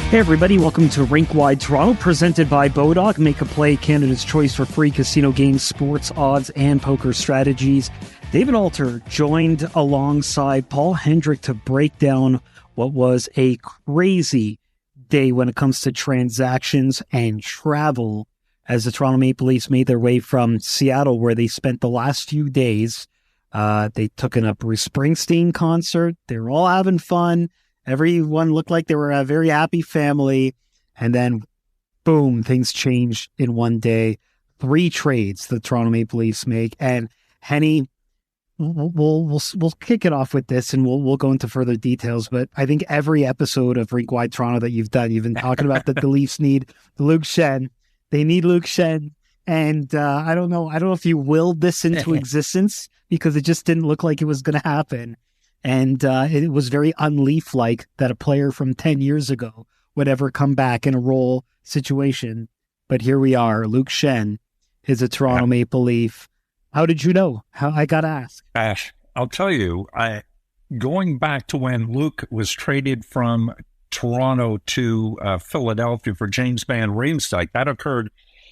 Hey everybody, welcome to Rink Wide Toronto, presented by Bodog. Make a play, Canada's choice for free casino games, sports, odds, and poker strategies. David Alter joined alongside Paul Hendrick to break down what was a crazy day when it comes to transactions and travel as the Toronto Maple Leafs made their way from Seattle, where they spent the last few days. They took in a Bruce Springsteen concert. They were all having fun. Everyone looked like they were a very happy family. And then, boom, things changed in one day. 3 trades the Toronto Maple Leafs make. And Henny, we'll kick it off with this, and we'll go into further details. But I think every episode of Rink Wide Toronto that you've done, you've been talking about that the Leafs need Luke Schenn. They need Luke Schenn. And I don't know if you willed this into existence, because it just didn't look like it was going to happen. And it was very unleaf-like that a player from 10 years ago would ever come back in a role situation. But here we are. Luke Schenn is a Toronto Maple Leaf. How did you know? I got to ask. Ash, I'll tell you, going back to when Luke was traded from Toronto to Philadelphia for James Van Riemsdyk, that occurred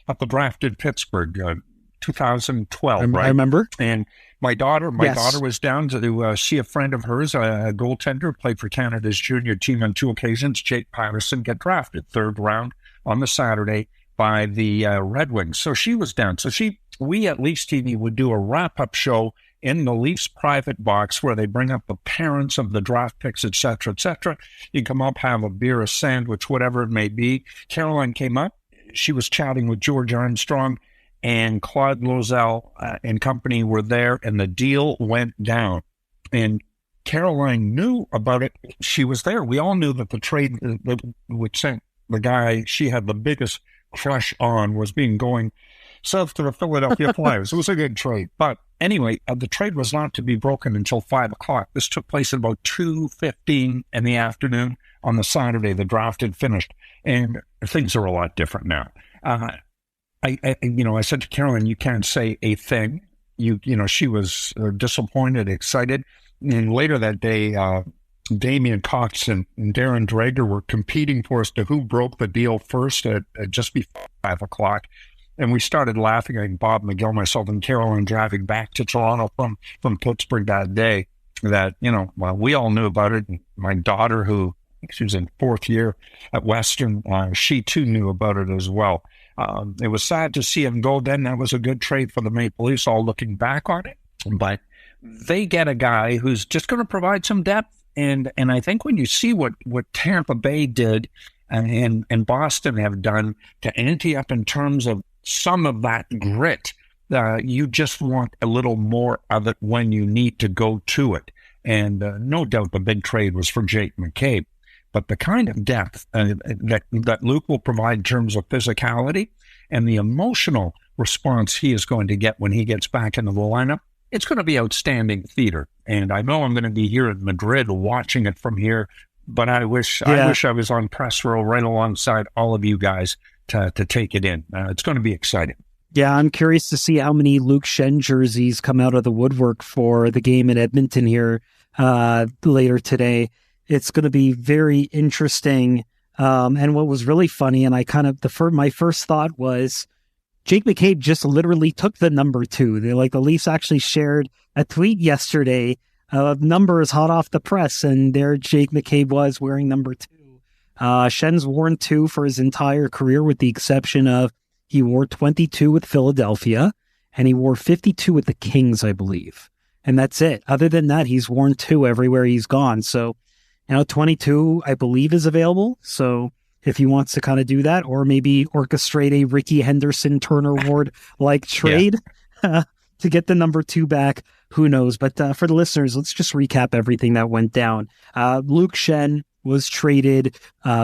at the draft in Pittsburgh, 2012, right? I remember. And my daughter was down to see a friend of hers, a goaltender, played for Canada's junior team on 2 occasions, Jake Patterson, get drafted 3rd round on the Saturday by the Red Wings. So she was down. So we at Leafs TV would do a wrap-up show in the Leafs private box where they bring up the parents of the draft picks, et cetera, et cetera. You come up, have a beer, a sandwich, whatever it may be. Caroline came up. She was chatting with George Armstrong, and Claude Lozelle and company were there, and the deal went down. And Caroline knew about it. She was there. We all knew that the trade which sent the guy she had the biggest crush on was going south to the Philadelphia Flyers. It was a good trade. But anyway, the trade was not to be broken until 5 o'clock. This took place at about 2:15 in the afternoon on the Saturday. The draft had finished, and things are a lot different now. I said to Caroline, you can't say a thing. She was disappointed, excited. And later that day, Damian Cox and Darren Dreger were competing for us to who broke the deal first at just before 5 o'clock. And we started laughing. Bob McGill, myself, and Caroline driving back to Toronto from Pittsburgh that day. That, we all knew about it. My daughter, who she was in 4th year at Western, she too knew about it as well. It was sad to see him go then. That was a good trade for the Maple Leafs, all looking back on it. But they get a guy who's just going to provide some depth. And I think when you see what Tampa Bay did and Boston have done to ante up in terms of some of that grit, you just want a little more of it when you need to go to it. And no doubt the big trade was for Jake McCabe. But the kind of depth that Luke will provide in terms of physicality and the emotional response he is going to get when he gets back into the lineup, it's going to be outstanding theater. And I know I'm going to be here in Madrid watching it from here, but I wish I was on press row right alongside all of you guys to take it in. It's going to be exciting. Yeah, I'm curious to see how many Luke Schenn jerseys come out of the woodwork for the game in Edmonton here later today. It's going to be very interesting. And what was really funny, and my first thought was Jake McCabe just literally took the number 2. The Leafs actually shared a tweet yesterday of numbers hot off the press, and there Jake McCabe was wearing number 2. Schenn's worn 2 for his entire career, with the exception of he wore 22 with Philadelphia, and he wore 52 with the Kings, I believe. And that's it. Other than that, he's worn 2 everywhere he's gone. So 22, I believe, is available. So if he wants to kind of do that, or maybe orchestrate a Ricky Henderson, Turner Ward-like trade to get the number 2 back, who knows? But for the listeners, let's just recap everything that went down. Luke Schenn was traded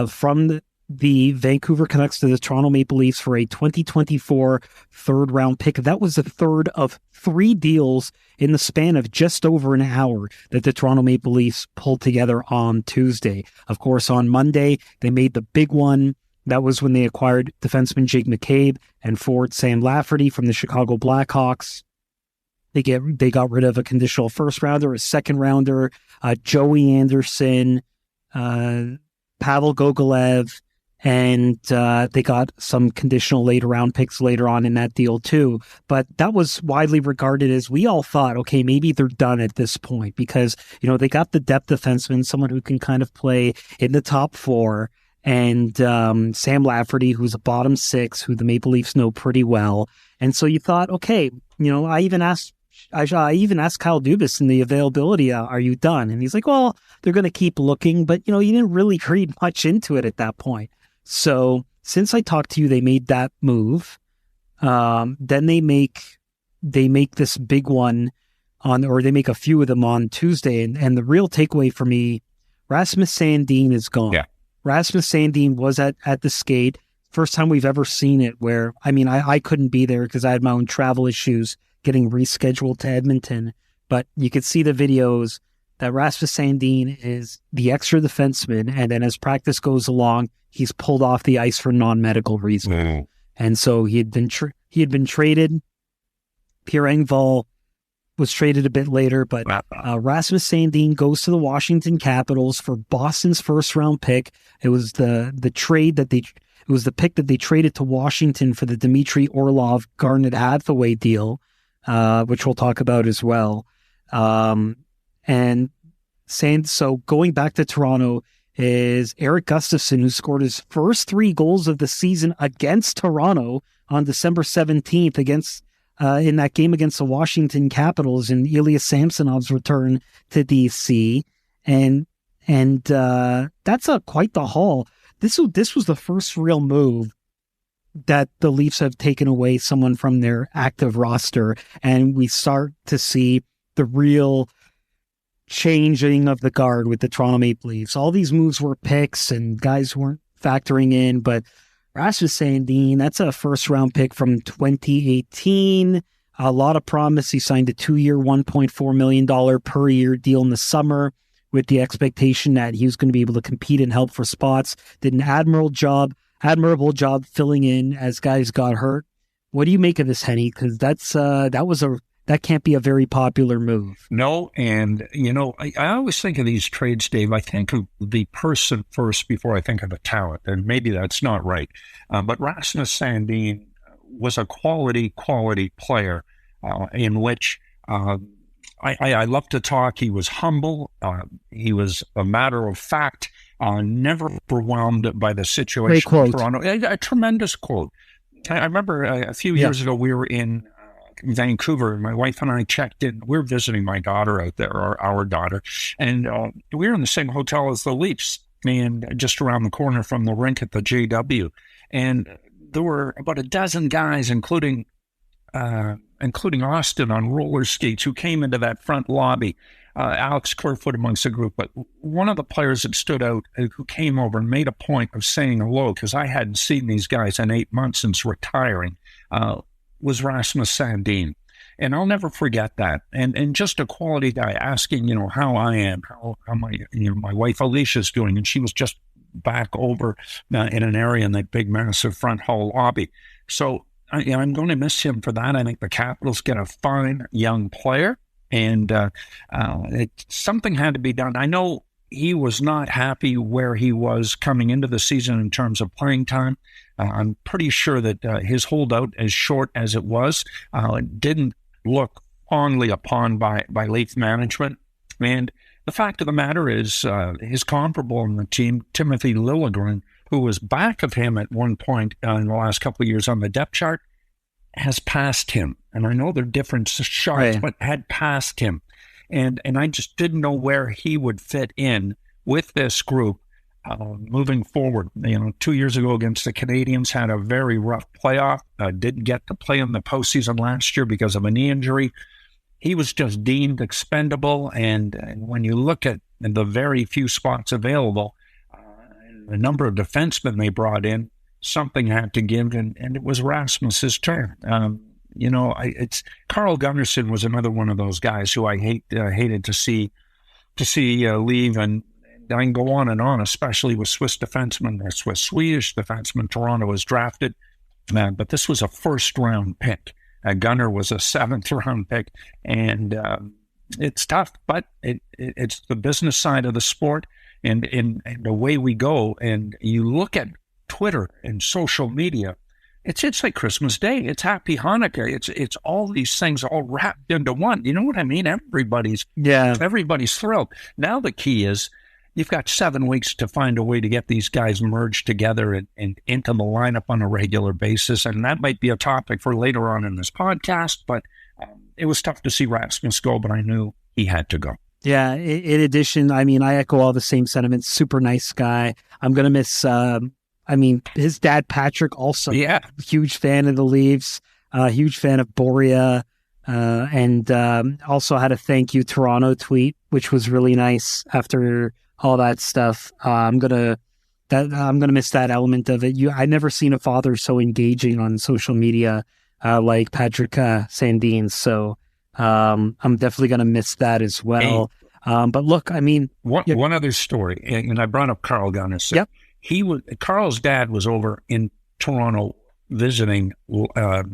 from the Vancouver Canucks to the Toronto Maple Leafs for a 2024 third-round pick. That was the third of 3 deals in the span of just over an hour that the Toronto Maple Leafs pulled together on Tuesday. Of course, on Monday, they made the big one. That was when they acquired defenseman Jake McCabe and forward Sam Lafferty from the Chicago Blackhawks. They got rid of a conditional first-rounder, a second-rounder, Joey Anderson, Pavel Gogolev, and they got some conditional later round picks later on in that deal too. But that was widely regarded as, we all thought, okay, maybe they're done at this point because, they got the depth defenseman, someone who can kind of play in the top four, and Sam Lafferty, who's a bottom six, who the Maple Leafs know pretty well. And so you thought, okay, I even asked Kyle Dubas in the availability, are you done? And he's like, well, they're going to keep looking, but you didn't really read much into it at that point. So since I talked to you, they made that move. Then they make this big one they make a few of them on Tuesday. And the real takeaway for me, Rasmus Sandin is gone. Yeah. Rasmus Sandin was at the skate. First time we've ever seen it where, I couldn't be there because I had my own travel issues getting rescheduled to Edmonton. But you could see the videos that Rasmus Sandin is the extra defenseman. And then as practice goes along, he's pulled off the ice for non-medical reasons. Mm. And so he had been traded. Pierre Engvall was traded a bit later, but Rasmus Sandin goes to the Washington Capitals for Boston's first round pick. It was the pick that they traded to Washington for the Dmitry Orlov Garnet Hathaway deal, which we'll talk about as well. So going back to Toronto is Erik Gustafsson, who scored his first 3 goals of the season against Toronto on December 17th in that game against the Washington Capitals in Ilya Samsonov's return to DC. And that's quite the haul. This was the first real move that the Leafs have taken away someone from their active roster, and we start to see the real changing of the guard with the Toronto Maple Leafs. All these moves were picks and guys weren't factoring in, but Rasmus Sandin, that's a first-round pick from 2018. A lot of promise. He signed a 2-year, $1.4 million per year deal in the summer with the expectation that he was going to be able to compete and help for spots. Did an admirable job filling in as guys got hurt. What do you make of this, Henny? Because that can't be a very popular move. No, and, I always think of these trades, Dave. I think of the person first before I think of the talent, and maybe that's not right. But Rasmus Sandin was a quality player in which I love to talk. He was humble. He was a matter of fact, never overwhelmed by the situation in Toronto. A tremendous quote. I remember a few years ago, we were in Vancouver, and my wife and I checked in. We're visiting my daughter out there, our daughter, and we were in the same hotel as the Leafs, and just around the corner from the rink at the JW. And there were about a dozen guys, including Austin on roller skates, who came into that front lobby. Alex Kerfoot amongst the group, but one of the players that stood out, who came over and made a point of saying hello, because I hadn't seen these guys in 8 months since retiring, was Rasmus Sandin. And I'll never forget that. And just a quality guy asking, how I am, how my wife Alicia's doing. And she was just back over in an area in that big, massive front hall lobby. So I'm going to miss him for that. I think the Capitals get a fine young player, and something had to be done. I know he was not happy where he was coming into the season in terms of playing time. I'm pretty sure that his holdout, as short as it was, didn't look fondly upon by Leaf management. And the fact of the matter is, his comparable on the team, Timothy Liljegren, who was back of him at one point in the last couple of years on the depth chart, has passed him. And I know they're different shots, right, but had passed him. And I just didn't know where he would fit in with this group moving forward. 2 years ago against the Canadiens, had a very rough playoff, didn't get to play in the postseason last year because of a knee injury. He was just deemed expendable. And when you look at the very few spots available, the number of defensemen they brought in, something had to give, and it was Rasmus's turn. It's Carl Gunnarsson was another one of those guys who I hated to see leave, and I can go on and on, especially with Swedish defenseman Toronto was drafted, but this was a first-round pick. Gunnar was a 7th-round pick, and it's tough, but it's the business side of the sport. and the way we go, and you look at Twitter and social media, it's like Christmas Day. It's Happy Hanukkah. It's all these things all wrapped into one. You know what I mean? Everybody's thrilled. Now the key is you've got 7 weeks to find a way to get these guys merged together and into the lineup on a regular basis. And that might be a topic for later on in this podcast. But it was tough to see Rasmus go, but I knew he had to go. Yeah. In addition, I mean, I echo all the same sentiments. Super nice guy. I'm going to miss, his dad, Patrick, also huge fan of the Leafs, huge fan of Boria, and also had a thank you Toronto tweet, which was really nice after all that stuff. I'm gonna miss that element of it. I never seen a father so engaging on social media like Patrick Sandin. So I'm definitely gonna miss that as well. But look, I mean, one other story, and I brought up Carl Gunnarsson. Yep. Carl's dad was over in Toronto visiting Lars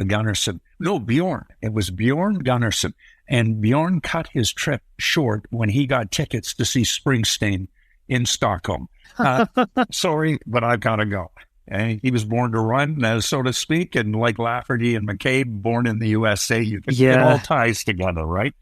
Gunnarsson. No, Bjorn. It was Bjorn Gunnarsson. And Bjorn cut his trip short when he got tickets to see Springsteen in Stockholm. Sorry, but I've got to go. He was born to run, so to speak, and like Lafferty and McCabe, born in the USA. It all ties together, right?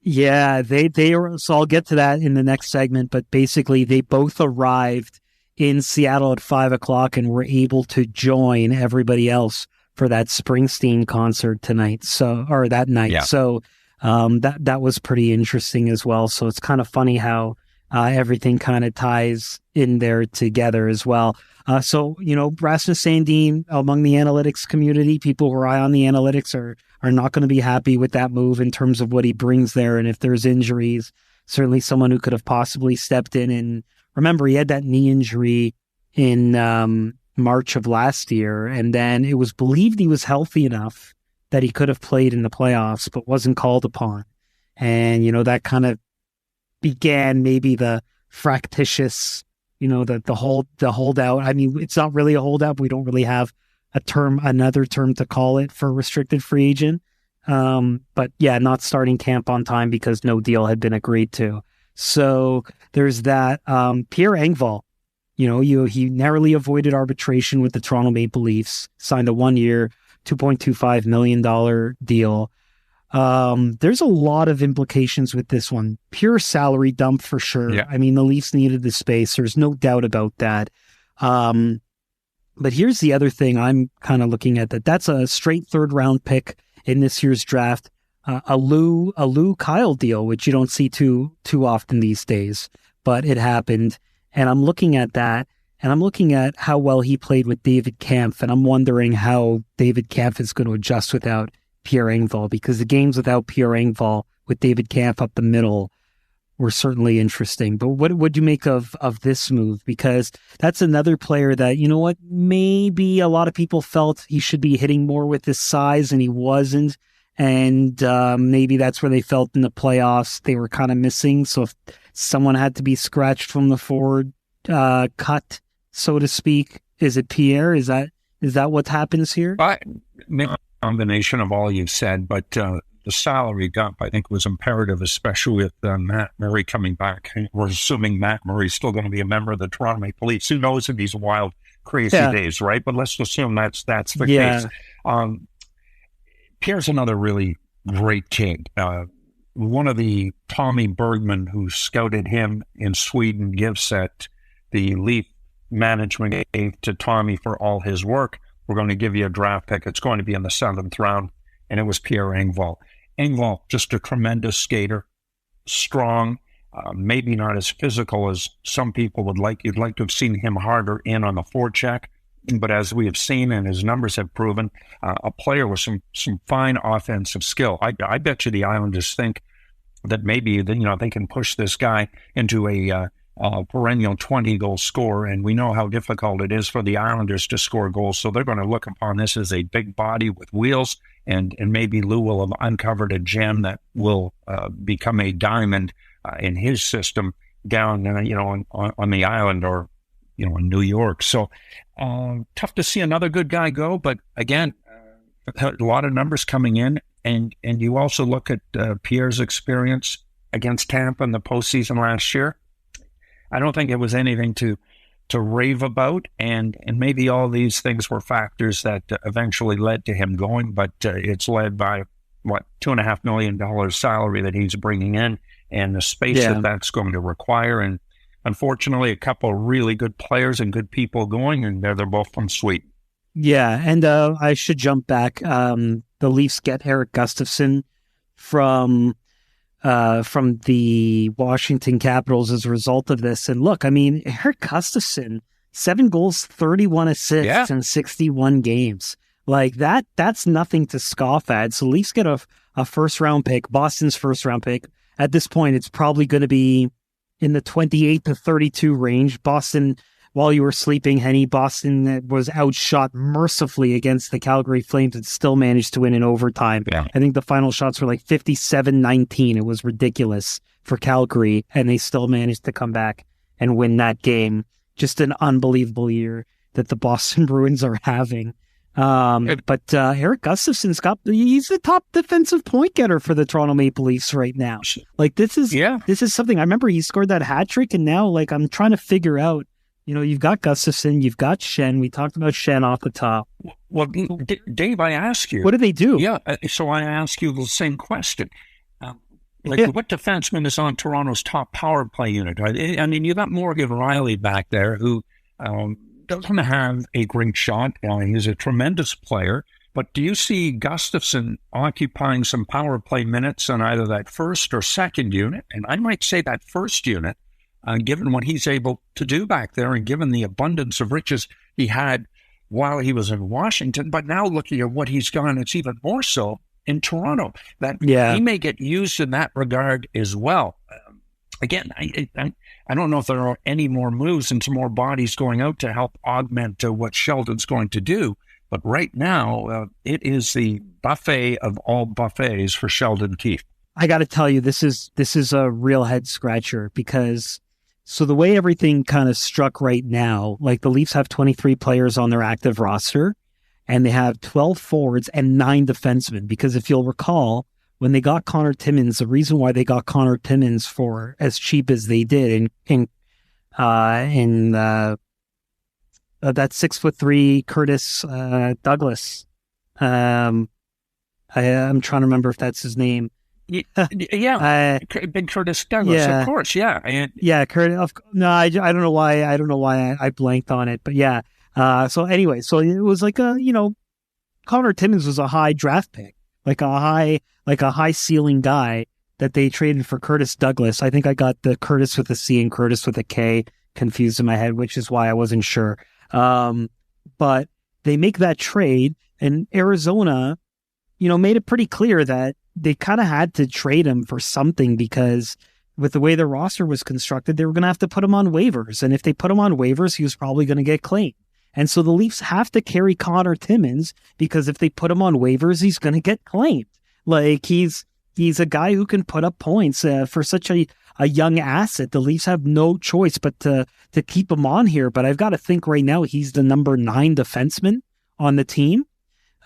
Yeah, they are. So I'll get to that in the next segment. But basically, they both arrived in Seattle at 5:00 and were able to join everybody else for that Springsteen concert tonight. Or that night. Yeah. So that was pretty interesting as well. So it's kind of funny how everything kind of ties in there together as well. So Rasmus Sandin, among the analytics community, people who are on the analytics are not going to be happy with that move in terms of what he brings there. And if there's injuries, certainly someone who could have possibly stepped in. And remember, he had that knee injury in March of last year. And then it was believed he was healthy enough that he could have played in the playoffs, but wasn't called upon. And, that kind of began maybe the fractious, the holdout. I mean, it's not really a holdout, but we don't really have another term to call it for restricted free agent. But yeah, not starting camp on time because no deal had been agreed to. So there's that. Pierre Engvall, he narrowly avoided arbitration with the Toronto Maple Leafs, signed a 1-year, $2.25 million deal. There's a lot of implications with this one. Pure salary dump for sure. Yeah. I mean, the Leafs needed the space. There's no doubt about that. But here's the other thing I'm kind of looking at, that's a straight 3rd round pick in this year's draft. A Lou Kyle deal, which you don't see too often these days, but it happened. And I'm looking at that, and I'm looking at how well he played with David Kampf, and I'm wondering how David Kampf is going to adjust without Pierre Engvall, because the games without Pierre Engvall with David Kampf up the middle were certainly interesting. But what would you make of this move? Because that's another player that, maybe a lot of people felt he should be hitting more with his size, and he wasn't. And maybe that's where they felt in the playoffs they were kind of missing. So if someone had to be scratched from the forward cut, so to speak, is it Pierre? Is that what happens here? Maybe a combination of all you've said, but the salary dump, I think, was imperative, especially with Matt Murray coming back. We're assuming Matt Murray's still going to be a member of the Toronto Maple Leafs. Who knows in these wild, crazy days, right? But let's assume that's the case. Pierre's another really great kid. One of the Tommy Bergman, who scouted him in Sweden, gives that the Leaf management gave to Tommy for all his work. We're going to give you a draft pick. It's going to be in the 7th round. And it was Pierre Engvall. Engvall, just a tremendous skater, strong, maybe not as physical as some people would like. You'd like to have seen him harder in on the forecheck. But as we have seen and his numbers have proven, a player with some fine offensive skill. I bet you the Islanders think that maybe they can push this guy into a perennial 20-goal scorer, and we know how difficult it is for the Islanders to score goals. So they're going to look upon this as a big body with wheels, and maybe Lou will have uncovered a gem that will become a diamond in his system down, on the island or in New York. So tough to see another good guy go, but again, a lot of numbers coming in, and you also look at Pierre's experience against Tampa in the postseason last year. I don't think it was anything to rave about, and maybe all these things were factors that eventually led to him going, but it's led by, $2.5 million salary that he's bringing in, and the space that's going to require. And unfortunately, a couple of really good players and good people going, and they're both from Sweden. Yeah, and I should jump back. The Leafs get Erik Gustafsson from the Washington Capitals as a result of this. And look, I mean, Erik Gustafsson, 7 goals, 31 assists in 61 games. Like that's nothing to scoff at. So Leafs get a first-round pick, Boston's first-round pick. At this point, it's probably going to be in the 28 to 32 range. Boston, while you were sleeping, Henny, Boston was outshot mercifully against the Calgary Flames and still managed to win in overtime. Yeah. I think the final shots were like 57-19. It was ridiculous for Calgary, and they still managed to come back and win that game. Just an unbelievable year that the Boston Bruins are having. But Erik Gustafsson's he's the top defensive point getter for the Toronto Maple Leafs right now. Like this is something. I remember he scored that hat trick, and now like I'm trying to figure out. You know, you've got Gustafsson, you've got Schenn. We talked about Schenn off the top. Well, Dave, I ask you. What do they do? Yeah, so I ask you the same question. What defenseman is on Toronto's top power play unit? I mean, you got Morgan Rielly back there who doesn't have a great shot. He's a tremendous player. But do you see Gustafsson occupying some power play minutes on either that first or second unit? And I might say that first unit, given what he's able to do back there and given the abundance of riches he had while he was in Washington. But now looking at what he's done, it's even more so in Toronto, that he may get used in that regard as well. Again, I don't know if there are any more moves and some more bodies going out to help augment what Sheldon's going to do. But right now, it is the buffet of all buffets for Sheldon Keefe. I got to tell you, this is a real head scratcher because so the way everything kind of struck right now, like the Leafs have 23 players on their active roster and they have 12 forwards and 9 defensemen. Because if you'll recall, when they got Connor Timmins, the reason why they got Connor Timmins for as cheap as they did in that 6'3" Curtis Douglas. I'm trying to remember if that's his name. Big Curtis Douglas, of course, Curtis. No, I don't know why. I don't know why I blanked on it, but yeah. So anyway, so it was like Connor Timmins was a high draft pick, like a high ceiling guy that they traded for Curtis Douglas. I think I got the Curtis with a C and Curtis with a K confused in my head, which is why I wasn't sure. But they make that trade, and Arizona, made it pretty clear that they kind of had to trade him for something because with the way the roster was constructed, they were going to have to put him on waivers. And if they put him on waivers, he was probably going to get claimed. And so the Leafs have to carry Connor Timmins because if they put him on waivers, he's going to get claimed. Like he's a guy who can put up points for such a young asset. The Leafs have no choice but to keep him on here. But I've got to think right now he's the number 9 defenseman on the team.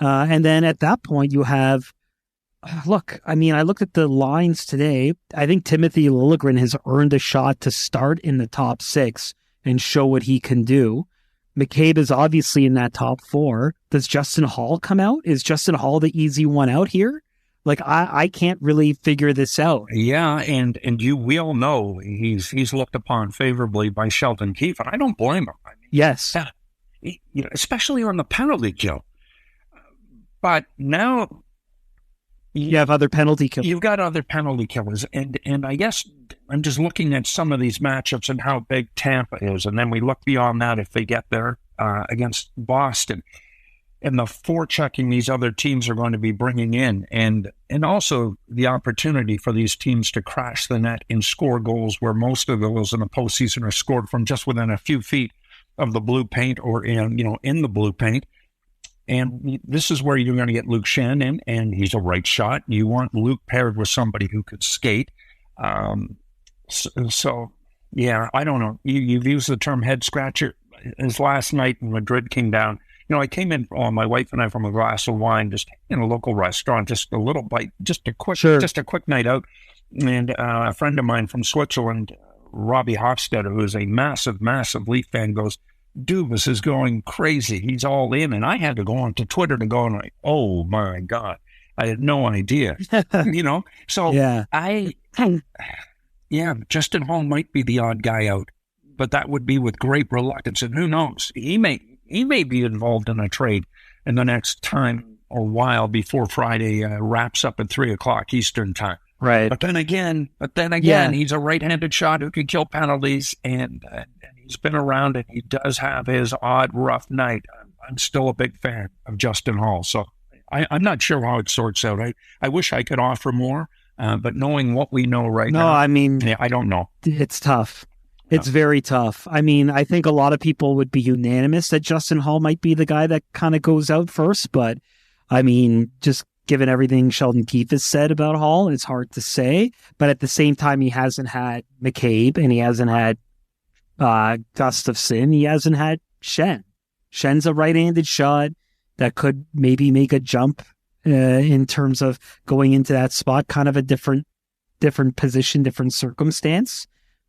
And then at that point you have, look, I mean, I looked at the lines today. I think Timothy Liljegren has earned a shot to start in the top 6 and show what he can do. McCabe is obviously in that top 4. Does Justin Hall come out? Is Justin Hall the easy one out here? Like, I can't really figure this out. Yeah, and we all know he's looked upon favorably by Sheldon Keefe, and I don't blame him. I mean, yes. Especially on the penalty kill. But now you have other penalty killers. You've got other penalty killers. And I guess I'm just looking at some of these matchups and how big Tampa is. And then we look beyond that if they get there against Boston. And the forechecking these other teams are going to be bringing in. And also the opportunity for these teams to crash the net and score goals where most of those in the postseason are scored from just within a few feet of the blue paint or in the blue paint. And this is where you're going to get Luke Schenn in, and he's a right shot. You want Luke paired with somebody who could skate. So I don't know. You've used the term head scratcher. As last night when Madrid came down, I came in, my wife and I, from a glass of wine, just in a local restaurant, just a little bite, just a quick night out. And a friend of mine from Switzerland, Robbie Hofstetter, who is a massive, massive Leaf fan, goes, Dubas is going crazy. He's all in. And I had to go on to Twitter to go and like, oh my God, I had no idea, So Justin Hall might be the odd guy out, but that would be with great reluctance. And who knows? He may be involved in a trade in the next time or while before Friday wraps up at 3:00 Eastern time. Right. But then again, he's a right-handed shot who can kill penalties, and he's been around, and he does have his odd, rough night. I'm still a big fan of Justin Hall, so I'm not sure how it sorts out. I wish I could offer more, but knowing what we know right now, I mean, I don't know. It's tough. It's very tough. I mean, I think a lot of people would be unanimous that Justin Hall might be the guy that kind of goes out first, but I mean, just given everything Sheldon Keefe has said about Hall, it's hard to say. But at the same time, he hasn't had McCabe, and he hasn't had Gustafsson. He hasn't had Schenn. Schenn's a right-handed shot that could maybe make a jump in terms of going into that spot, kind of a different position, different circumstance.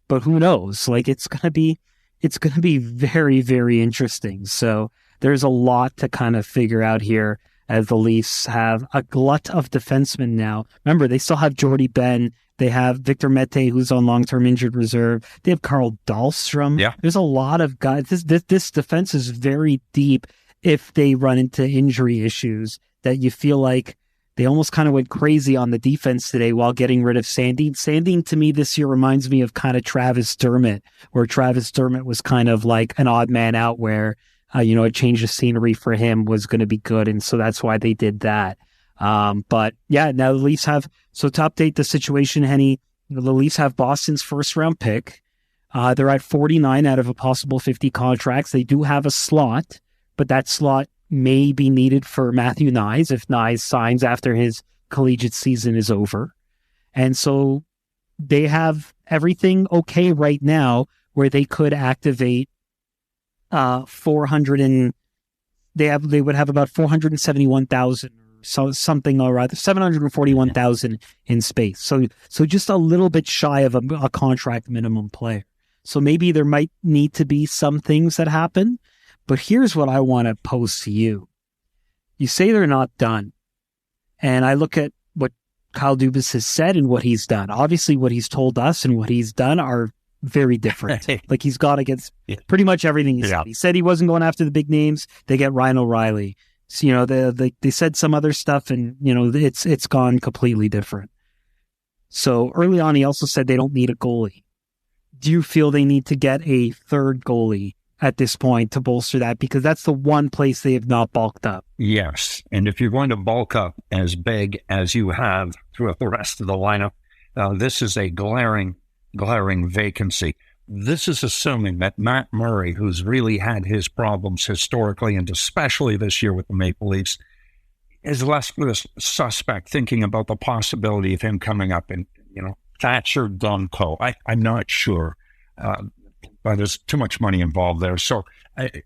But who knows? Like, it's gonna be very, very interesting. So there's a lot to kind of figure out here, as the Leafs have a glut of defensemen now. Remember, they still have Jordy Ben. They have Victor Mete, who's on long-term injured reserve. They have Carl Dahlstrom. Yeah. There's a lot of guys. This defense is very deep if they run into injury issues that you feel like they almost kind of went crazy on the defense today while getting rid of Sandin. Sandin, to me, this year reminds me of kind of Travis Dermott, where Travis Dermott was kind of like an odd man out where a change of scenery for him was going to be good. And so that's why they did that. But yeah, now the Leafs have, so to update the situation, Henny, the Leafs have Boston's first round pick. They're at 49 out of a possible 50 contracts. They do have a slot, but that slot may be needed for Matthew Nyes if Nyes signs after his collegiate season is over. And so they have everything okay right now where they could activate 400 and they would have about 471,000 or something, or rather 741,000 in space. So just a little bit shy of a contract minimum player. So maybe there might need to be some things that happen, but here's what I want to pose to you. You say they're not done. And I look at what Kyle Dubas has said and what he's done. Obviously what he's told us and what he's done are very different. Like, he's got against pretty much everything he said. He said he wasn't going after the big names. They get Ryan O'Reilly. So, they said some other stuff, and, it's gone completely different. So early on, he also said they don't need a goalie. Do you feel they need to get a third goalie at this point to bolster that? Because that's the one place they have not bulked up. Yes. And if you're going to bulk up as big as you have throughout the rest of the lineup, this is a glaring vacancy. This is assuming that Matt Murray, who's really had his problems historically and especially this year with the Maple Leafs, is less suspect, thinking about the possibility of him coming up in, Thatcher, Gunko. I'm not sure, but there's too much money involved there. So I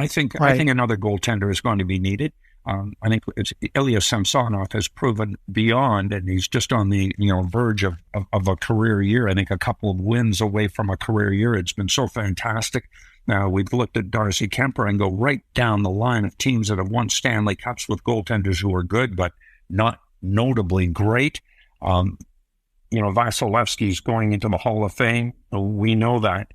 think another goaltender is going to be needed. I think it's Ilya Samsonov has proven beyond, and he's just on the verge of a career year. I think a couple of wins away from a career year. It's been so fantastic. Now, we've looked at Darcy Kemper and go right down the line of teams that have won Stanley Cups with goaltenders who are good, but not notably great. Vasilevsky's going into the Hall of Fame. We know that.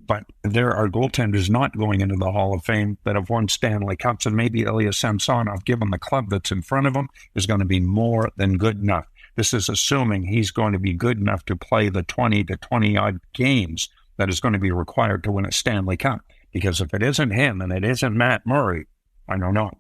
But there are goaltenders not going into the Hall of Fame that have won Stanley Cups, and maybe Ilya Samsonov, given the club that's in front of him, is going to be more than good enough. This is assuming he's going to be good enough to play the 20 to 20-odd games that is going to be required to win a Stanley Cup. Because if it isn't him and it isn't Matt Murray, I don't know.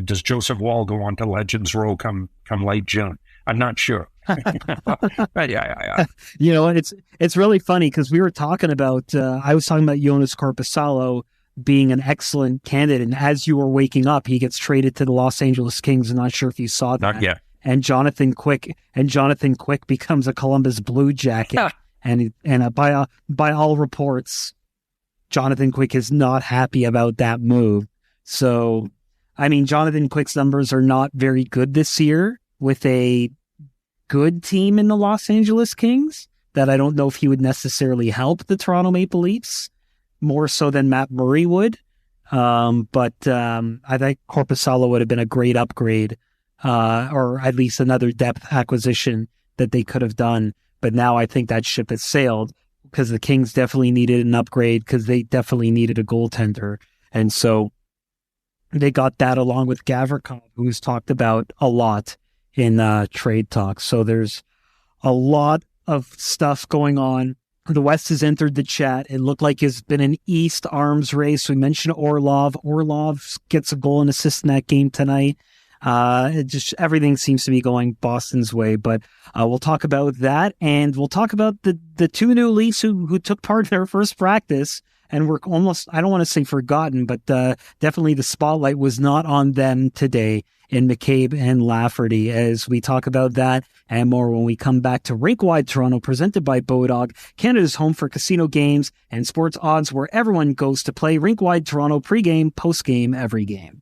Does Joseph Wall go on to Legends Row come late June? I'm not sure. But yeah. It's really funny because we were talking about, I was talking about Jonas Korpisalo being an excellent candidate. And as you were waking up, he gets traded to the Los Angeles Kings. I'm not sure if you saw that. Not yet. And Jonathan Quick becomes a Columbus Blue Jacket. and by all reports, Jonathan Quick is not happy about that move. So, I mean, Jonathan Quick's numbers are not very good this year with a good team in the Los Angeles Kings that I don't know if he would necessarily help the Toronto Maple Leafs more so than Matt Murray would. But I think Korpisalo would have been a great upgrade, or at least another depth acquisition that they could have done. But now I think that ship has sailed because the Kings definitely needed an upgrade because they definitely needed a goaltender. And so they got that along with Gavrikov, who's talked about a lot in trade talks. So there's a lot of stuff going on. The West has entered the chat. It looked like it's been an East arms race. We mentioned Orlov. Orlov gets a goal and assist in that game tonight. Everything seems to be going Boston's way, but we'll talk about that, and we'll talk about the two new Leafs who took part in their first practice and were almost, I don't want to say forgotten, but definitely the spotlight was not on them today in McCabe and Lafferty, as we talk about that and more when we come back to Rink-Wide Toronto, presented by Bodog, Canada's home for casino games and sports odds where everyone goes to play. Rink-Wide Toronto, pregame, postgame, every game.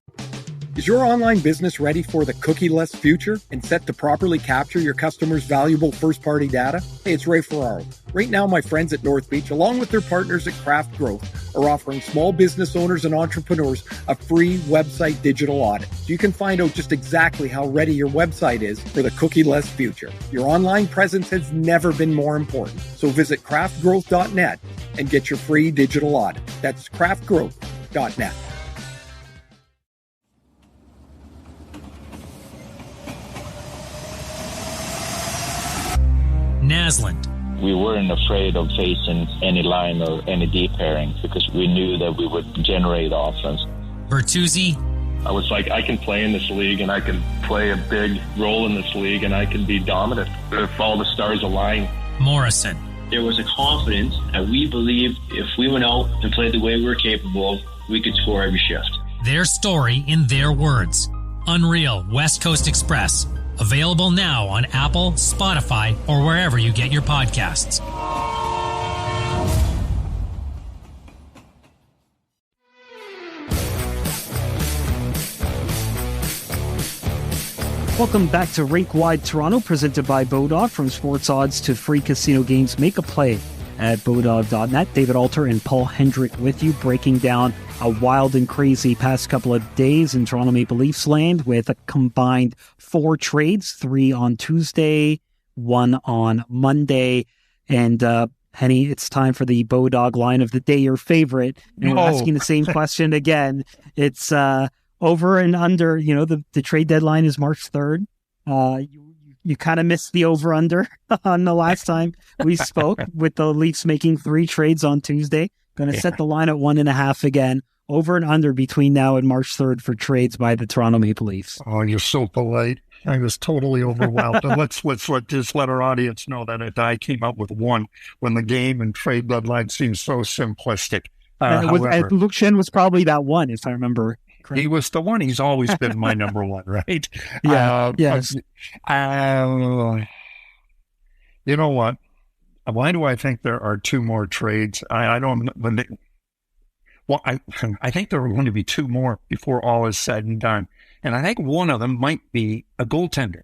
Is your online business ready for the cookie-less future and set to properly capture your customers' valuable first-party data? Hey, it's Ray Ferraro. Right now, my friends at North Beach, along with their partners at Craft Growth, are offering small business owners and entrepreneurs a free website digital audit. So you can find out just exactly how ready your website is for the cookie-less future. Your online presence has never been more important. So visit craftgrowth.net and get your free digital audit. That's craftgrowth.net. Naslund. We weren't afraid of facing any line or any deep pairing because we knew that we would generate offense. Bertuzzi. I was like, I can play in this league and I can play a big role in this league and I can be dominant if all the stars align. Morrison. There was a confidence that we believed if we went out and played the way we were capable, we could score every shift. Their story in their words. Unreal West Coast Express. Available now on Apple, Spotify, or wherever you get your podcasts. Welcome back to Rink-Wide Toronto, presented by Bodog. From sports odds to free casino games, make a play at Bodog.net. David Alter and Paul Hendrick with you, breaking down a wild and crazy past couple of days in Toronto Maple Leafs land with a combined 4 trades, 3 on Tuesday, 1 on Monday. And Henny, it's time for the Bodog line of the day, your favorite. And we're asking the same question again. It's over and under, the trade deadline is March 3rd. You kind of missed the over-under on the last time we spoke, with the Leafs making 3 trades on Tuesday. Going to set the line at 1.5 again. Over and under between now and March 3rd for trades by the Toronto Maple Leafs. Oh, you're so polite. I was totally overwhelmed. And let's just let our audience know that I came up with 1 when the game and trade deadline seems so simplistic. However, Luke Schenn was probably that one, if I remember correctly. He was the one. He's always been my number 1, right? Yeah. Yes. You know what? Why do I think there are 2 more trades? I don't. I think there are going to be 2 more before all is said and done, and I think one of them might be a goaltender.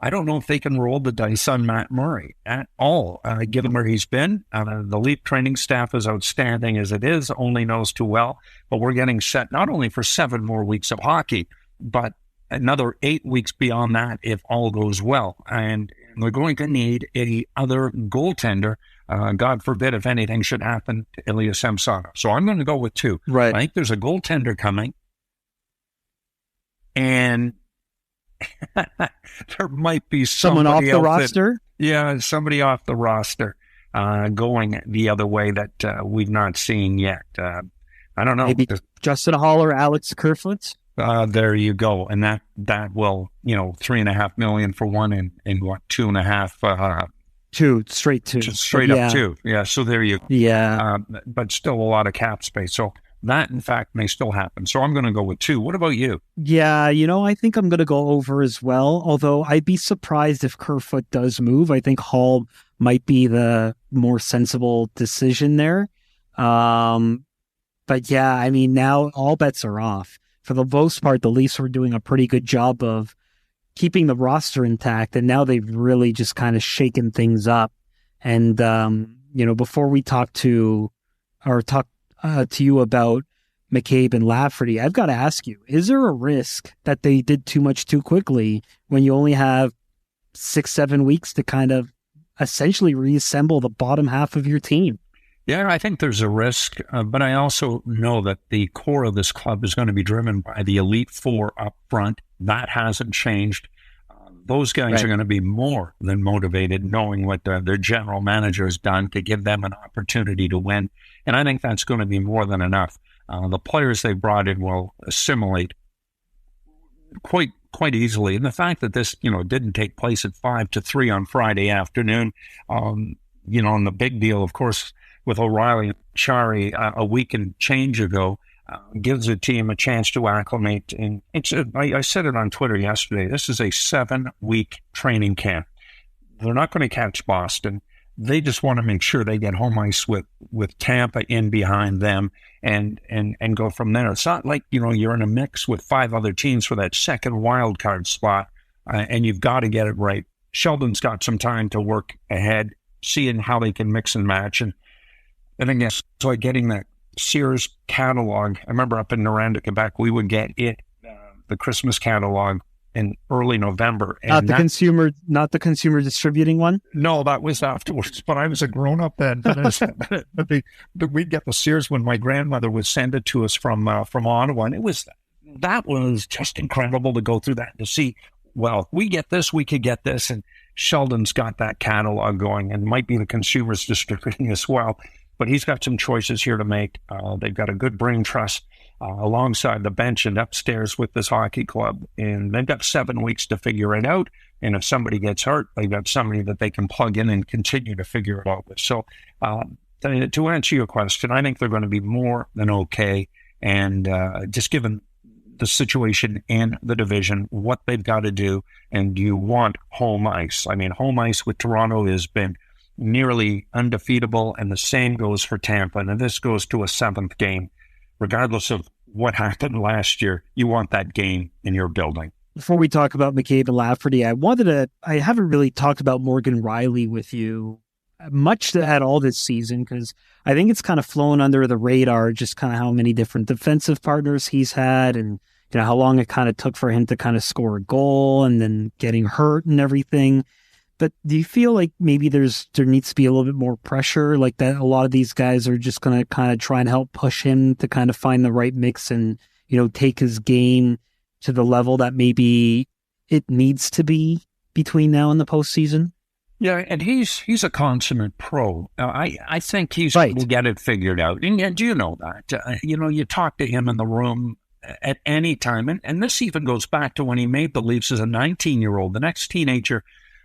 I don't know if they can roll the dice on Matt Murray at all, given where he's been. The Leaf training staff is outstanding as it is, only knows too well, but we're getting set not only for 7 more weeks of hockey, but another 8 weeks beyond that if all goes well. And we're going to need a other goaltender, God forbid if anything should happen to Ilya Samsonov. So I'm going to go with 2. Right. I think there's a goaltender coming, and there might be someone off the roster. Somebody off the roster going the other way that we've not seen yet. I don't know. Maybe Justin Hall or Alex Kerfoot. There you go, and that will, $3.5 million for one, and what, 2.5. 2 straight 2 straight up 2. Yeah, so there you go. Yeah, but still a lot of cap space. So that, in fact, may still happen. So I'm going to go with 2. What about you? Yeah, I think I'm going to go over as well, although I'd be surprised if Kerfoot does move. I think Hall might be the more sensible decision there. But yeah, now all bets are off. For the most part, the Leafs were doing a pretty good job of keeping the roster intact, and now they've really just kind of shaken things up. And, before we talk to you about McCabe and Lafferty, I've got to ask you, is there a risk that they did too much too quickly when you only have 6-7 weeks to kind of essentially reassemble the bottom half of your team? Yeah, I think there's a risk, but I also know that the core of this club is going to be driven by the Elite Four up front. That hasn't changed. Those guys are going to be more than motivated, knowing what their general manager has done to give them an opportunity to win. And I think that's going to be more than enough. The players they brought in will assimilate quite easily. And the fact that this, didn't take place at 5-3 on Friday afternoon, and the big deal, of course, with O'Reilly and Chari a week and change ago, gives the team a chance to acclimate. And I said it on Twitter yesterday, this is a 7-week training camp. They're not going to catch Boston. They just want to make sure they get home ice with Tampa in behind them and go from there. It's not like, you're in a mix with 5 other teams for that second wild card spot, and you've got to get it right. Sheldon's got some time to work ahead, seeing how they can mix and match. And again, so getting that Sears catalog. I remember up in Noranda, Quebec, we would get the Christmas catalog in early November. And not the consumer distributing one? No, that was afterwards. But I was a grown-up then. We'd get the Sears when my grandmother would send it to us from Ottawa. And that was just incredible to go through that, to see, well, we get this, we could get this. And Sheldon's got that catalog going, and might be the consumers distributing as well. But he's got some choices here to make. They've got a good brain trust alongside the bench and upstairs with this hockey club. And they've got 7 weeks to figure it out. And if somebody gets hurt, they've got somebody that they can plug in and continue to figure it out with. So to answer your question, I think they're going to be more than okay. And just given the situation in the division, what they've got to do, and you want home ice. I mean, home ice with Toronto has been nearly undefeatable, and the same goes for Tampa. And this goes to a 7th game. Regardless of what happened last year, you want that game in your building. Before we talk about McCabe and Lafferty, I haven't really talked about Morgan Rielly with you much at all this season, because I think it's kind of flown under the radar, just kind of how many different defensive partners he's had, and how long it kind of took for him to kind of score a goal, and then getting hurt and everything. But do you feel like maybe there needs to be a little bit more pressure, like that a lot of these guys are just going to kind of try and help push him to kind of find the right mix and, take his game to the level that maybe it needs to be between now and the postseason? Yeah, and he's a consummate pro. I think he's right. Will get it figured out. And you know that. You talk to him in the room at any time. And this even goes back to when he made the Leafs as a 19-year-old, the next teenager,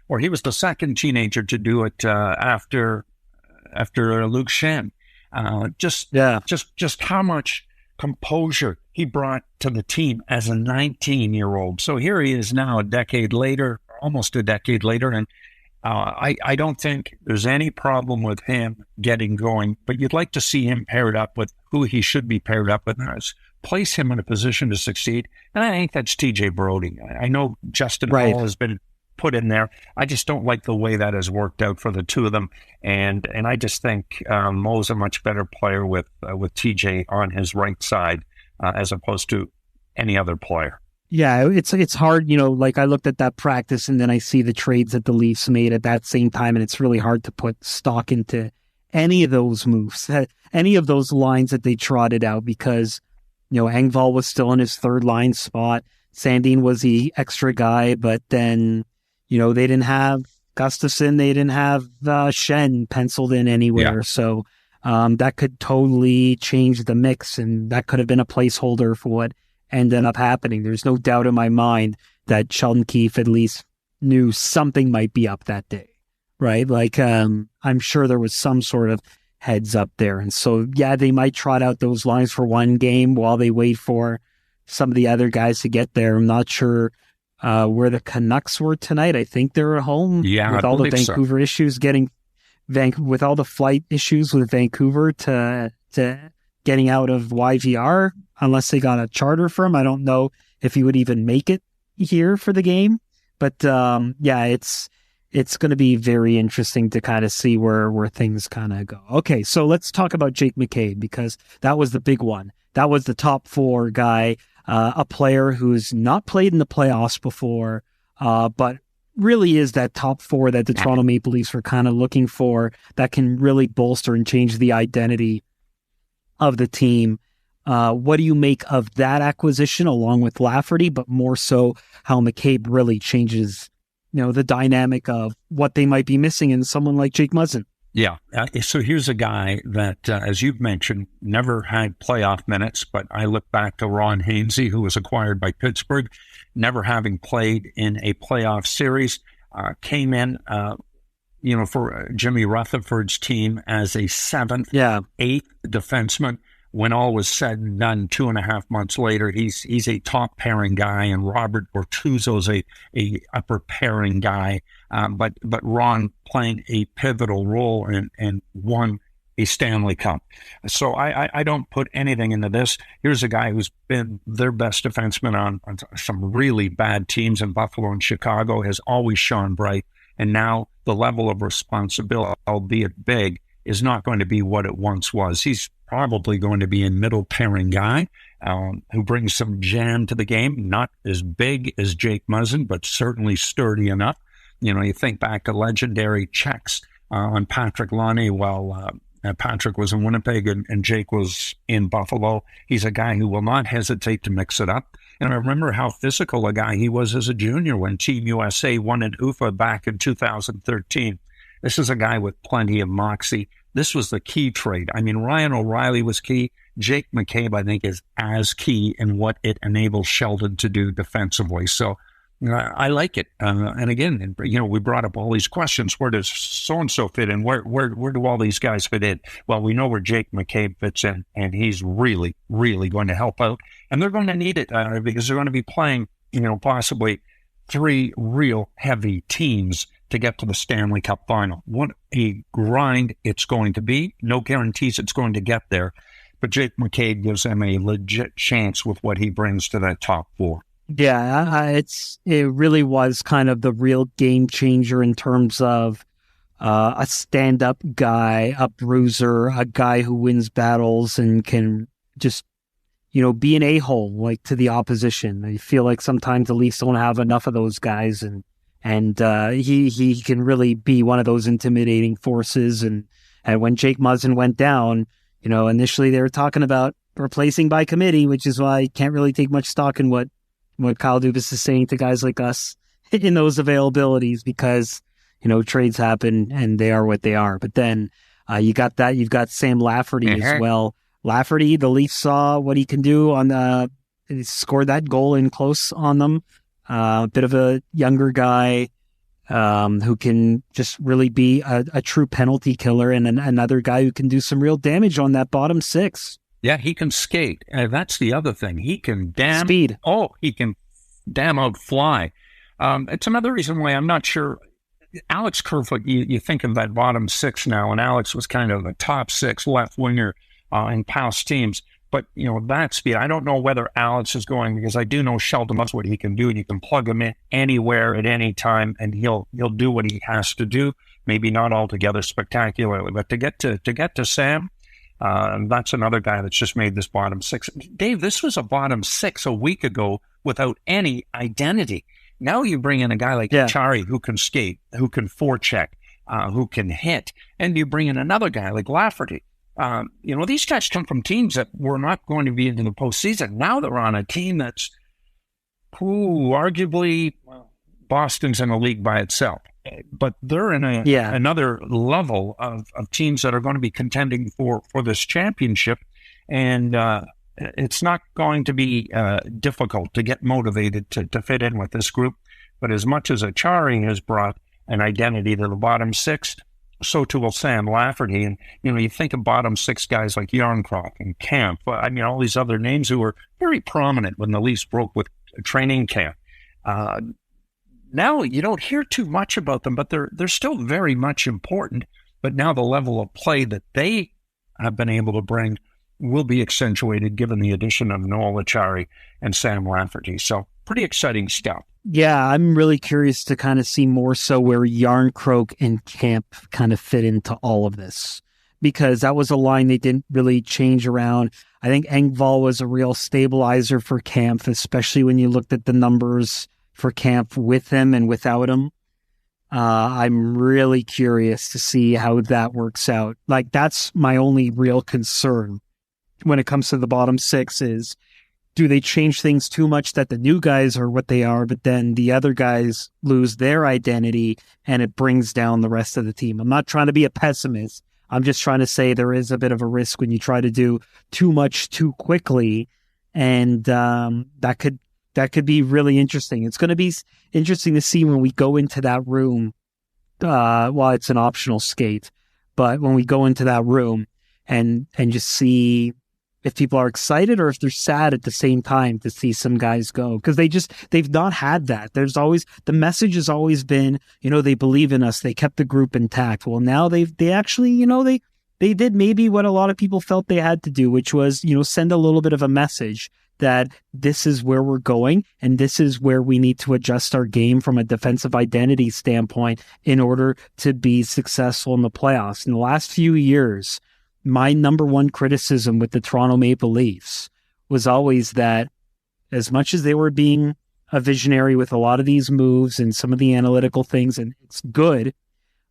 or he was the second teenager to do it after Luke Schenn. Just how much composure he brought to the team as a 19-year-old. So here he is now, almost a decade later, and I don't think there's any problem with him getting going. But you'd like to see him paired up with who he should be paired up with, place him in a position to succeed. And I think that's TJ Brody. I know Justin Hall has been put in there. I just don't like the way that has worked out for the two of them, and I just think Mo's a much better player with TJ on his right side as opposed to any other player. Yeah, it's hard. Like I looked at that practice, and then I see the trades that the Leafs made at that same time, and it's really hard to put stock into any of those moves, any of those lines that they trotted out, because Engvall was still in his third line spot. Sandin was the extra guy, but then they didn't have Gustafsson, they didn't have Schenn penciled in anywhere. Yeah. So that could totally change the mix, and that could have been a placeholder for what ended up happening. There's no doubt in my mind that Sheldon Keefe at least knew something might be up that day, right? Like I'm sure there was some sort of heads up there. And so, yeah, they might trot out those lines for one game while they wait for some of the other guys to get there. I'm not sure where the Canucks were tonight. I think they're at home with all the Vancouver issues, with all the flight issues with Vancouver to getting out of YVR, unless they got a charter from. I don't know if he would even make it here for the game. But yeah, it's going to be very interesting to kind of see where things kind of go. Okay, so let's talk about Jake McCabe, because that was the big one. That was the top 4 guy, a player who's not played in the playoffs before, but really is that top 4 that the Toronto Maple Leafs were kind of looking for, that can really bolster and change the identity of the team. What do you make of that acquisition along with Lafferty, but more so how McCabe really changes, the dynamic of what they might be missing in someone like Jake Muzzin? Yeah. So here's a guy that, as you've mentioned, never had playoff minutes, but I look back to Ron Hainsey, who was acquired by Pittsburgh, never having played in a playoff series, came in, for Jimmy Rutherford's team as a 7th, 8th defenseman. When all was said and done, 2.5 months later, he's a top pairing guy, and Robert Bortuzzo's a upper pairing guy. But Ron playing a pivotal role and won a Stanley Cup. So I don't put anything into this. Here's a guy who's been their best defenseman on some really bad teams in Buffalo and Chicago, has always shone bright, and now the level of responsibility, albeit big, is not going to be what it once was. He's probably going to be a middle pairing guy who brings some jam to the game. Not as big as Jake Muzzin, but certainly sturdy enough. You think back to legendary checks on Patrick Laine while Patrick was in Winnipeg and Jake was in Buffalo. He's a guy who will not hesitate to mix it up. And I remember how physical a guy he was as a junior when Team USA won in UFA back in 2013. This is a guy with plenty of moxie. This was the key trade. I mean, Ryan O'Reilly was key. Jake McCabe, I think, is as key in what it enables Sheldon to do defensively. So I like it. And again, we brought up all these questions. Where does so-and-so fit in? Where do all these guys fit in? Well, we know where Jake McCabe fits in, and he's really, really going to help out. And they're going to need it because they're going to be playing, possibly 3 real heavy teams to get to the Stanley Cup final. What a grind it's going to be. No guarantees it's going to get there. But Jake McCabe gives them a legit chance with what he brings to that top 4. Yeah, it really was kind of the real game changer in terms of a stand-up guy, a bruiser, a guy who wins battles and can just, be an a-hole like to the opposition. I feel like sometimes the Leafs don't have enough of those guys, and he can really be one of those intimidating forces. And when Jake Muzzin went down, initially they were talking about replacing by committee, which is why I can't really take much stock in what Kyle Dubas is saying to guys like us in those availabilities, because, trades happen and they are what they are. But then you've got Sam Lafferty as well. Lafferty, the Leafs saw what he can do he scored that goal in close on them. A bit of a younger guy who can just really be a true penalty killer, and another guy who can do some real damage on that bottom 6. Yeah, he can skate. That's the other thing. He can speed. Oh, he can damn out fly. It's another reason why I'm not sure. Alex Kerfoot, you think of that bottom 6 now, and Alex was kind of a top 6 left winger in past teams. But, that speed, I don't know whether Alex is going, because I do know Sheldon knows what he can do, and you can plug him in anywhere at any time, and he'll do what he has to do. Maybe not altogether spectacularly, but to get to Sam, that's another guy that's just made this bottom 6. Dave, this was a bottom 6 a week ago without any identity. Now you bring in a guy like Chari who can skate, who can forecheck, who can hit, and you bring in another guy like Lafferty. These guys come from teams that were not going to be into the postseason. Now they're on a team that's, arguably, Boston's in a league by itself. But they're in another level of teams that are going to be contending for this championship. And it's not going to be difficult to get motivated to fit in with this group. But as much as Achari has brought an identity to the bottom 6, so too will Sam Lafferty. And, you think of bottom 6 guys like Yarncroft and Camp. All these other names who were very prominent when the Leafs broke with training camp. Now you don't hear too much about them, but they're still very much important. But now the level of play that they have been able to bring will be accentuated given the addition of Noel Achari and Sam Lafferty. So pretty exciting stuff. Yeah, I'm really curious to kind of see more so where Yarncroke and Camp kind of fit into all of this, because that was a line they didn't really change around. I think Engvall was a real stabilizer for Camp, especially when you looked at the numbers for Camp with him and without him. I'm really curious to see how that works out. Like, that's my only real concern when it comes to the bottom six is, do they change things too much that the new guys are what they are, but then the other guys lose their identity and it brings down the rest of the team? I'm not trying to be a pessimist. I'm just trying to say there is a bit of a risk when you try to do too much too quickly. And that could be really interesting. It's going to be interesting to see when we go into that room. Well, it's an optional skate, but when we go into that room and just see if people are excited or if they're sad at the same time to see some guys go, because they've not had that. There's always, the message has always been, they believe in us. They kept the group intact. Well, now they actually, they did maybe what a lot of people felt they had to do, which was, send a little bit of a message that this is where we're going and this is where we need to adjust our game from a defensive identity standpoint in order to be successful in the playoffs. In the last few years, my number one criticism with the Toronto Maple Leafs was always that as much as they were being a visionary with a lot of these moves and some of the analytical things, and it's good,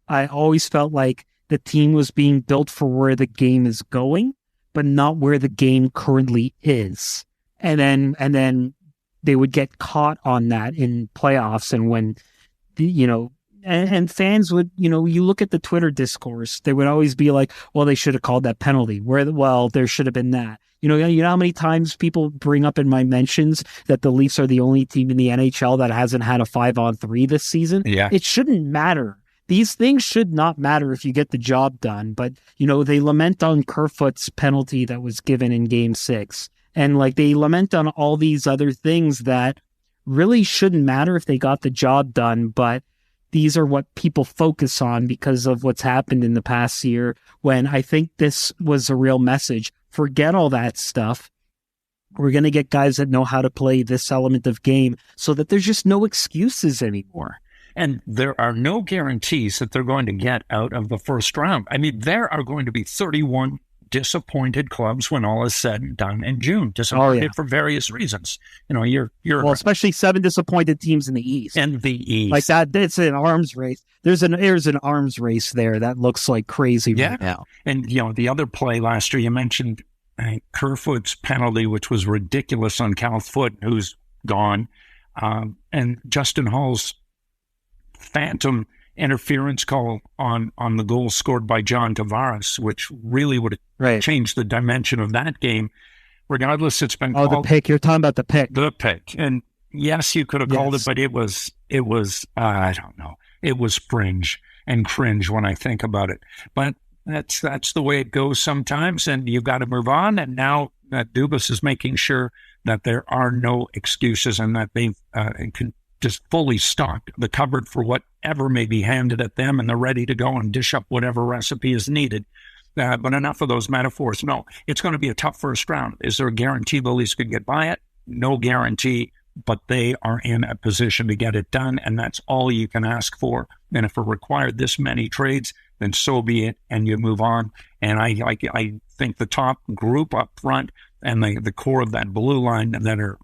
I always felt like the team was being built for where the game is going, but not where the game currently is. And then they would get caught on that in playoffs. And when, and fans would, you look at the Twitter discourse, they would always be like, well, they should have called that penalty. There should have been that. You know how many times people bring up in my mentions that the Leafs are the only team in the NHL that hasn't had a 5-on-3 this season? Yeah. It shouldn't matter. These things should not matter if you get the job done. But, they lament on Kerfoot's penalty that was given in Game 6. And they lament on all these other things that really shouldn't matter if they got the job done, but these are what people focus on because of what's happened in the past year, when I think this was a real message. Forget all that stuff. We're going to get guys that know how to play this element of game so that there's just no excuses anymore. And there are no guarantees that they're going to get out of the first round. I mean, there are going to be 31 disappointed clubs when all is said and done in June. Disappointed for various reasons. You're especially 7 disappointed teams in the East. And the East. Like that, it's an arms race. There's an arms race there that looks like crazy right now. And, the other play last year, you mentioned Kerfoot's penalty, which was ridiculous on Cal Foote, who's gone, and Justin Hall's phantom interference call on the goal scored by John Tavares, which really would have changed the dimension of that game. Regardless, it's been called. The pick. You're talking about the pick. The pick. And yes, you could have called it, but it was I don't know. It was cringe when I think about it. But that's the way it goes sometimes, and you've got to move on. And now that Dubas is making sure that there are no excuses and that they can just fully stocked the cupboard for whatever may be handed at them, and they're ready to go and dish up whatever recipe is needed. But enough of those metaphors. No, it's going to be a tough first round. Is there a guarantee the Leafs could get by it? No guarantee, but they are in a position to get it done, and that's all you can ask for. And if it required this many trades, then so be it, and you move on. And I think the top group up front and the core of that blue line that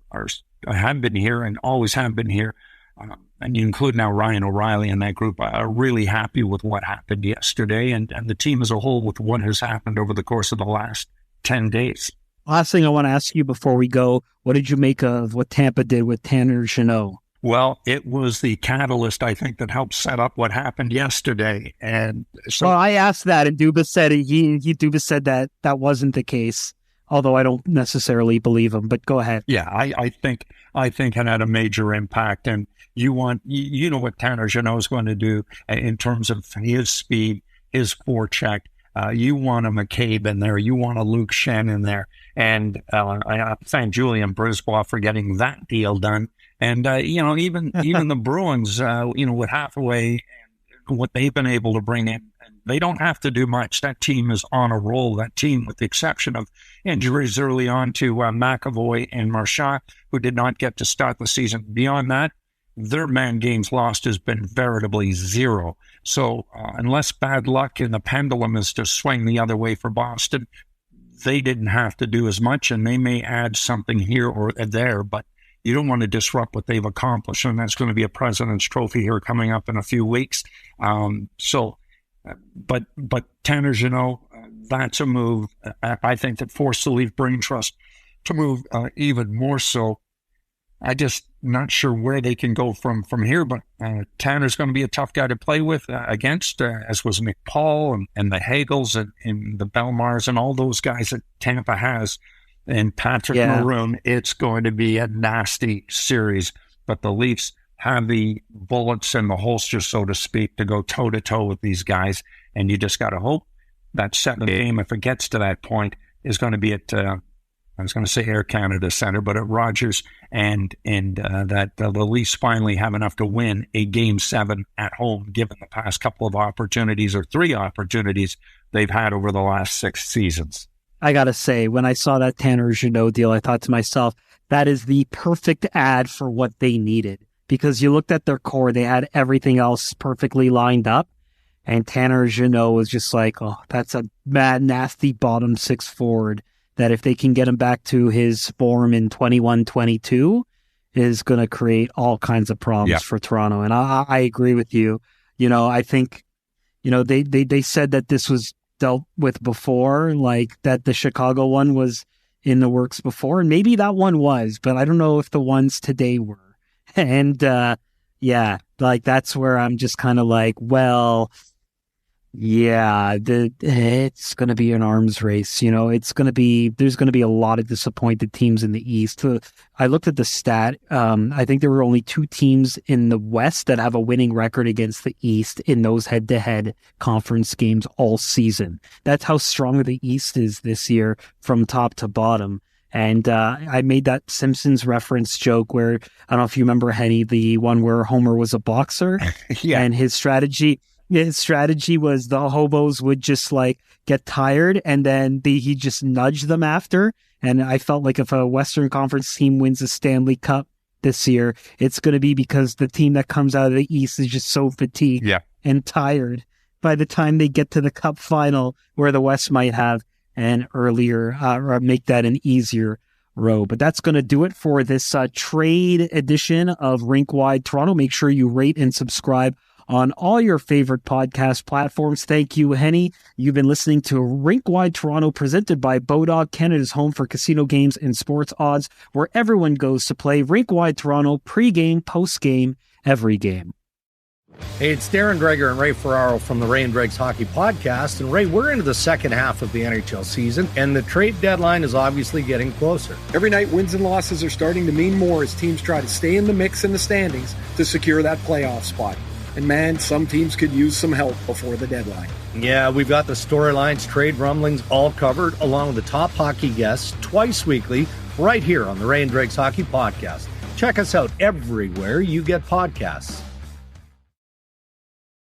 have been here and always have been here, and you include now Ryan O'Reilly in that group, are really happy with what happened yesterday and the team as a whole with what has happened over the course of the last 10 days. Last thing I want to ask you before we go, what did you make of what Tampa did with Tanner Jeannot? Well, it was the catalyst, I think, that helped set up what happened yesterday. And so, I asked that, and Dubas said Dubas said that wasn't the case, although I don't necessarily believe him. But go ahead. Yeah, I think it had a major impact. And you know what Tanner Jeannot is going to do in terms of his speed, his forecheck. You want a McCabe in there. You want a Luke Schenn in there. And I thank Julian Brisbois for getting that deal done. And, even the Bruins, with Hathaway and what they've been able to bring in, they don't have to do much. That team is on a roll. That team, with the exception of injuries early on to McAvoy and Marchand, who did not get to start the season. Beyond that, their man games lost has been veritably zero. So unless bad luck and the pendulum is to swing the other way for Boston, they didn't have to do as much, and they may add something here or there, but you don't want to disrupt what they've accomplished, and that's going to be a President's Trophy here coming up in a few weeks. But Tanner Jeannot, that's a move. I think that forced the Leaf brain trust to move even more so. I just not sure where they can go from here, but Tanner's going to be a tough guy to play with against, as was McPaul and the Hagels and the Belmars and all those guys that Tampa has. And Patrick Maroon, it's going to be a nasty series. But the Leafs have the bullets in the holster, so to speak, to go toe-to-toe with these guys. And you just got to hope that seventh game, if it gets to that point, is going to be at, I was going to say Air Canada Center, but at Rogers, and that the Leafs finally have enough to win a Game 7 at home, given the past couple of opportunities, or 3 opportunities, they've had over the last 6 seasons. I got to say, when I saw that Tanner Jeannot deal, I thought to myself, that is the perfect ad for what they needed. Because you looked at their core, they had everything else perfectly lined up. And Tanner Jeannot was just like, oh, that's a mad, nasty bottom 6 forward that if they can get him back to his form in 21-22 is going to create all kinds of problems for Toronto. And I agree with you. I think, they said that this was dealt with before, like that the Chicago one was in the works before, and maybe that one was, but I don't know if the ones today were. And that's where I'm just kind of like, well, it's going to be an arms race. There's going to be a lot of disappointed teams in the East. I looked at the stat. I think there were only 2 teams in the West that have a winning record against the East in those head-to-head conference games all season. That's how strong the East is this year from top to bottom. And I made that Simpsons reference joke where, I don't know if you remember, Henny, the one where Homer was a boxer. And his strategy was the hobos would just like get tired and then he just nudged them after. And I felt like if a Western Conference team wins the Stanley Cup this year, it's going to be because the team that comes out of the East is just so fatigued and tired by the time they get to the Cup final, where the West might have an earlier or make that an easier row. But that's going to do it for this trade edition of Rink Wide Toronto. Make sure you rate and subscribe on all your favorite podcast platforms. Thank you, Henny. You've been listening to Rink Wide Toronto, presented by Bodog, Canada's home for casino games and sports odds, where everyone goes to play. Rink Wide Toronto, pre-game, post-game, every game. Hey, it's Darren Dreger and Ray Ferraro from the Ray and Dregs Hockey Podcast. And Ray, we're into the second half of the NHL season, and the trade deadline is obviously getting closer. Every night, wins and losses are starting to mean more as teams try to stay in the mix in the standings to secure that playoff spot. And man, some teams could use some help before the deadline. Yeah, we've got the storylines, trade rumblings all covered, along with the top hockey guests twice weekly, right here on the Ray and Dregs Hockey Podcast. Check us out everywhere you get podcasts.